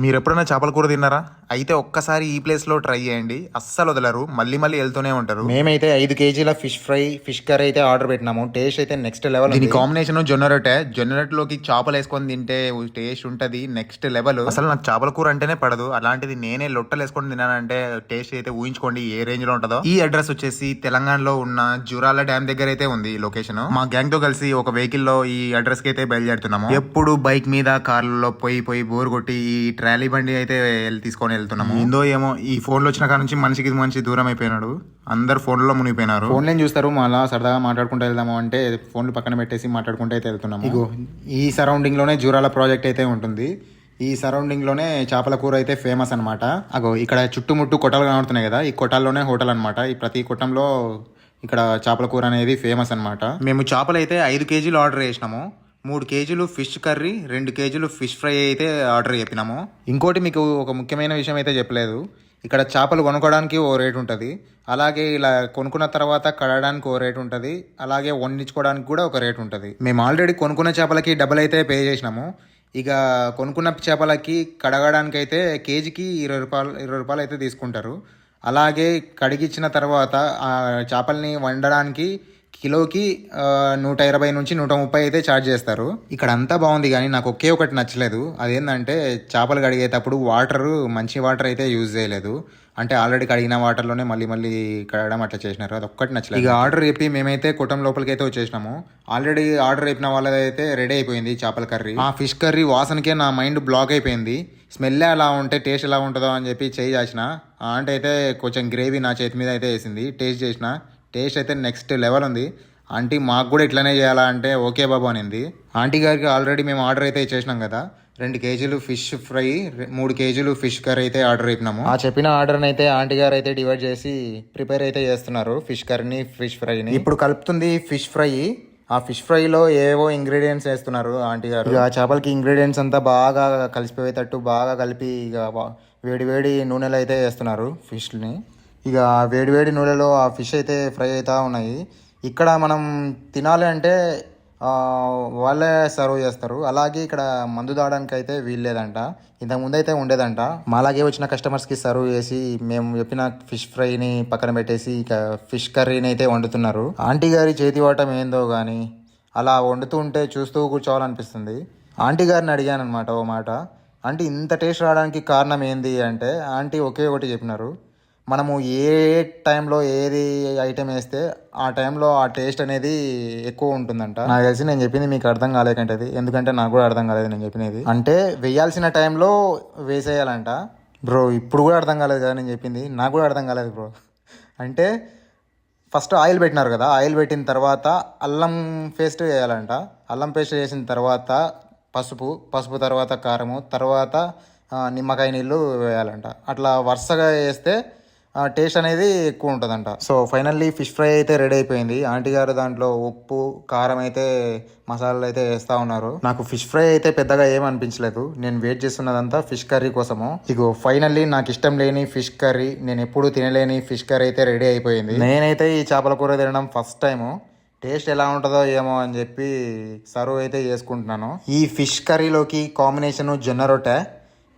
మీరు ఎప్పుడైనా చేపల కూర తిన్నారా? అయితే ఒక్కసారి ఈ ప్లేస్లో ట్రై చేయండి, అస్సలు వదలరు, మళ్ళీ మళ్ళీ వెళ్తూనే ఉంటారు. మేమైతే 5 కేజీల ఫిష్ ఫ్రై ఫిష్ కర్రీ అయితే ఆర్డర్ పెట్టినాము. టేస్ట్ అయితే నెక్స్ట్ లెవెల్. దీని కాంబినేషన్ జొన్న రొట్టె. జొన్న రొట్టెలోకి చేపలు వేసుకొని తింటే టేస్ట్ ఉంటుంది నెక్స్ట్ లెవెల్. అసలు నాకు చేపల కూర అంటేనే పడదు, అలాంటిది నేనే లొట్టలు వేసుకొని తిన్నానంటే టేస్ట్ అయితే ఊహించుకోండి ఏ రేంజ్ లో ఉంటుందో. ఈ అడ్రస్ వచ్చేసి తెలంగాణలో ఉన్న జూరాల డ్యామ్ దగ్గర అయితే ఉంది లొకేషన్. మా గ్యాంగ్ తో కలిసి ఒక వెహికల్ లో ఈ అడ్రస్ కి అయితే బయలుదేరుతున్నాము. ఎప్పుడు బైక్ మీద కార్లలో పోయి బోర్ కొట్టి ఈ ట్రాలీ బండి అయితే తీసుకొని వెళ్తున్నాము. ఏందో ఏమో ఈ ఫోన్లో వచ్చిన కాడ నుంచి మనిషికి మనిషి దూరం అయిపోయినాడు. అందరు ఫోన్లో మునిగిపోయినారు. ఫోన్లేం చూస్తారు, మళ్ళీ సరదాగా మాట్లాడుకుంటూ వెళ్దాము అంటే ఫోన్లు పక్కన పెట్టేసి మాట్లాడుకుంటూ అయితే వెళ్తున్నాము. ఇగో ఈ సరౌండింగ్ లోనే జూరాల ప్రాజెక్ట్ అయితే ఉంటుంది. ఈ సరౌండింగ్ లోనే చేపల కూర అయితే ఫేమస్ అనమాట. అగో ఇక్కడ చుట్టుముట్టు కొట్టాలు కనబడుతున్నాయి కదా, ఈ కొట్టాల్లోనే హోటల్ అనమాట. ఈ ప్రతి కొట్టంలో ఇక్కడ చేపల కూర అనేది ఫేమస్ అనమాట. మేము చేపలు అయితే 5 కేజీలు ఆర్డర్ చేసినాము. 3 కేజీలు ఫిష్ కర్రీ, 2 కేజీలు ఫిష్ ఫ్రై అయితే ఆర్డర్ చెప్పినాము. ఇంకోటి మీకు ఒక ముఖ్యమైన విషయం అయితే చెప్పలేదు. ఇక్కడ చేపలు కొనుక్కోవడానికి ఓ రేట్ ఉంటుంది, అలాగే ఇలా కొనుక్కున్న తర్వాత కడగడానికి ఓ రేట్ ఉంటుంది, అలాగే వండించుకోవడానికి కూడా ఒక రేట్ ఉంటుంది. మేము ఆల్రెడీ కొనుక్కున్న చేపలకి డబ్బులు అయితే పే చేసినాము. ఇక కొనుక్కున్న చేపలకి కడగడానికి అయితే కేజీకి 20 రూపాయలు అయితే తీసుకుంటారు. అలాగే కడిగిచ్చిన తర్వాత ఆ చేపల్ని వండడానికి కిలోకి 120 నుంచి 130 అయితే ఛార్జ్ చేస్తారు. ఇక్కడ అంతా బాగుంది, కానీ నాకు ఒకే ఒకటి నచ్చలేదు. అదేంటంటే చేపలు కడిగేటప్పుడు మంచి వాటర్ అయితే యూజ్ చేయలేదు. అంటే ఆల్రెడీ కడిగిన వాటర్లోనే మళ్ళీ కడగడం అట్లా చేసినారు. అది ఒక్కటి నచ్చలేదు. ఇక ఆర్డర్ చెప్పి మేమైతే కుటుంబం లోపలికి అయితే వచ్చేసినాము. ఆల్రెడీ ఆర్డర్ చెప్పిన వాళ్ళదైతే రెడీ అయిపోయింది చేపల కర్రీ. ఆ ఫిష్ కర్రీ వాసనకే నా మైండ్ బ్లాక్ అయిపోయింది. స్మెల్ అలా ఉంటే టేస్ట్ ఎలా ఉంటుందో అని చెప్పి చేయి చేసిన. అంటే అయితే కొంచెం గ్రేవీ నా చేతి మీద అయితే వేసింది. టేస్ట్ చేసిన, టేస్ట్ అయితే నెక్స్ట్ లెవెల్ ఉంది. ఆంటీ మాకు కూడా ఇట్లనే చేయాలా అంటే ఓకే బాబు అనింది. ఆంటీ గారికి ఆల్రెడీ మేము ఆర్డర్ అయితే ఇచ్చేసినాం కదా. 2 కేజీలు ఫిష్ ఫ్రై, 3 కేజీలు ఫిష్ కర్రీ అయితే ఆర్డర్ అయిపోయినాము. ఆ చెప్పిన ఆర్డర్ని అయితే ఆంటీ గారు అయితే డివైడ్ చేసి ప్రిపేర్ అయితే చేస్తున్నారు. ఫిష్ కర్రీని ఫిష్ ఫ్రైని ఇప్పుడు కలుపుతుంది. ఫిష్ ఫ్రై, ఆ ఫిష్ ఫ్రైలో ఏవో ఇంగ్రీడియంట్స్ వేస్తున్నారు ఆంటీ గారు. ఇక ఆ చేపలకి ఇంగ్రీడియంట్స్ అంతా బాగా కలిసిపోయేటట్టు బాగా కలిపి ఇక వేడి నూనెలో అయితే వేస్తున్నారు ఫిష్ని. ఇక వేడి నూనెలో ఆ ఫిష్ అయితే ఫ్రై అవుతూ ఉన్నాయి. ఇక్కడ మనం తినాలి అంటే వాళ్ళే సర్వ్ చేస్తారు. అలాగే ఇక్కడ మందు తాగడానికి అయితే వీల్లేదంట. ఇంతకుముందు అయితే ఉండేదంట. మాలాగే వచ్చిన కస్టమర్స్కి సర్వ్ చేసి మేము చెప్పిన ఫిష్ ఫ్రైని పక్కన పెట్టేసి ఇక ఫిష్ కర్రీని అయితే వండుతున్నారు. ఆంటీ గారి చేతి వాటం ఏందో కానీ అలా వండుతూ ఉంటే చూస్తూ కూర్చోవాలనిపిస్తుంది. ఆంటీ గారిని అడిగాను అనమాట ఓ మాట, ఆంటీ ఇంత టేస్ట్ రావడానికి కారణం ఏంది అంటే ఆంటీ ఒకే ఒకటి చెప్పినారు, మనము ఏ టైంలో ఏది ఐటెం వేస్తే ఆ టైంలో ఆ టేస్ట్ అనేది ఎక్కువ ఉంటుందంట. నాకు తెలిసి నేను చెప్పింది మీకు అర్థం కాలేకంటది, ఎందుకంటే నాకు కూడా అర్థం కాలేదు నేను చెప్పినది. అంటే వేయాల్సిన టైంలో వేసేయాలంట. బ్రో ఇప్పుడు కూడా అర్థం కాలేదు కదా నేను చెప్పింది, నాకు కూడా అర్థం కాలేదు బ్రో. అంటే ఫస్ట్ ఆయిల్ పెట్టినారు కదా, ఆయిల్ పెట్టిన తర్వాత అల్లం పేస్ట్ వేయాలంట. అల్లం పేస్ట్ వేసిన తర్వాత పసుపు తర్వాత కారము, తర్వాత నిమ్మకాయ నీళ్ళు వేయాలంట. అట్లా వరుసగా వేస్తే టేస్ట్ అనేది ఎక్కువ ఉంటుందంట. సో ఫైనల్లీ ఫిష్ ఫ్రై అయితే రెడీ అయిపోయింది. ఆంటీ గారు దాంట్లో ఉప్పు కారం అయితే మసాలాలు అయితే వేస్తూ ఉన్నారు. నాకు ఫిష్ ఫ్రై అయితే పెద్దగా ఏమనిపించలేదు. నేను వెయిట్ చేస్తున్నదంతా ఫిష్ కర్రీ కోసము. ఇగో ఫైనల్లీ నాకు ఇష్టం లేని ఫిష్ కర్రీ, నేను ఎప్పుడు తినలేని ఫిష్ కర్రీ అయితే రెడీ అయిపోయింది. నేనైతే ఈ చేపల కూర తినడం ఫస్ట్ టైము. టేస్ట్ ఎలా ఉంటుందో ఏమో అని చెప్పి సర్వ్ అయితే చేసుకుంటున్నాను. ఈ ఫిష్ కర్రీలోకి కాంబినేషన్ జొన్న రొట్టె.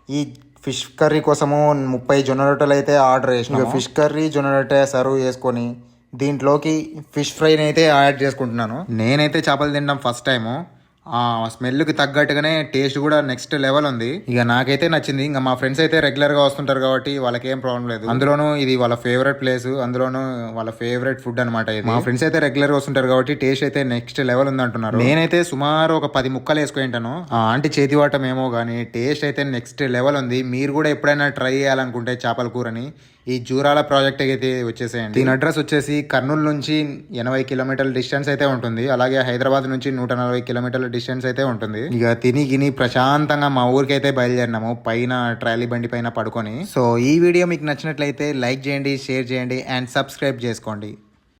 ఈ ఫిష్ కర్రీ కోసము 30 జొన్న రొట్టెలు అయితే ఆర్డర్ చేసిన. ఫిష్ కర్రీ జొన్న రొట్టె సర్వ్ చేసుకొని దీంట్లోకి ఫిష్ ఫ్రైని అయితే యాడ్ చేసుకుంటున్నాను. నేనైతే చేపలు తినడం ఫస్ట్ టైము. ఆ స్మెల్కి తగ్గట్టుగానే టేస్ట్ కూడా నెక్స్ట్ లెవెల్ ఉంది. ఇక నాకైతే నచ్చింది. ఇంకా మా ఫ్రెండ్స్ అయితే రెగ్యులర్గా వస్తుంటారు కాబట్టి వాళ్ళకి ఏం ప్రాబ్లం లేదు. అందులోనూ ఇది వాళ్ళ ఫేవరెట్ ప్లేస్, అందులోనూ వాళ్ళ ఫేవరెట్ ఫుడ్ అనమాట. ఇది మా ఫ్రెండ్స్ అయితే రెగ్యులర్గా వస్తుంటారు కాబట్టి టేస్ట్ అయితే నెక్స్ట్ లెవెల్ ఉంది అంటున్నారు. నేనైతే సుమారు ఒక 10 ముక్కలు వేసుకుంటాను. ఆ ఆంటీ చేతి వాటం ఏమో కానీ టేస్ట్ అయితే నెక్స్ట్ లెవెల్ ఉంది. మీరు కూడా ఎప్పుడైనా ట్రై చేయాలనుకుంటే చేపల కూరని ఈ జూరాల ప్రాజెక్ట్ అయితే వచ్చేసేయండి. దీని అడ్రస్ వచ్చేసి కర్నూలు నుంచి 80 కిలోమీటర్ల డిస్టెన్స్ అయితే ఉంటుంది. అలాగే హైదరాబాద్ నుంచి 140 కిలోమీటర్ల డిస్టెన్స్ అయితే ఉంటుంది. ఇక తిని ప్రశాంతంగా మా ఊరికి అయితే బయలుదేరినాము, పైన ట్రాలీ బండి పైన పడుకొని. సో ఈ వీడియో మీకు నచ్చినట్లయితే లైక్ చేయండి, షేర్ చేయండి అండ్ సబ్స్క్రైబ్ చేసుకోండి.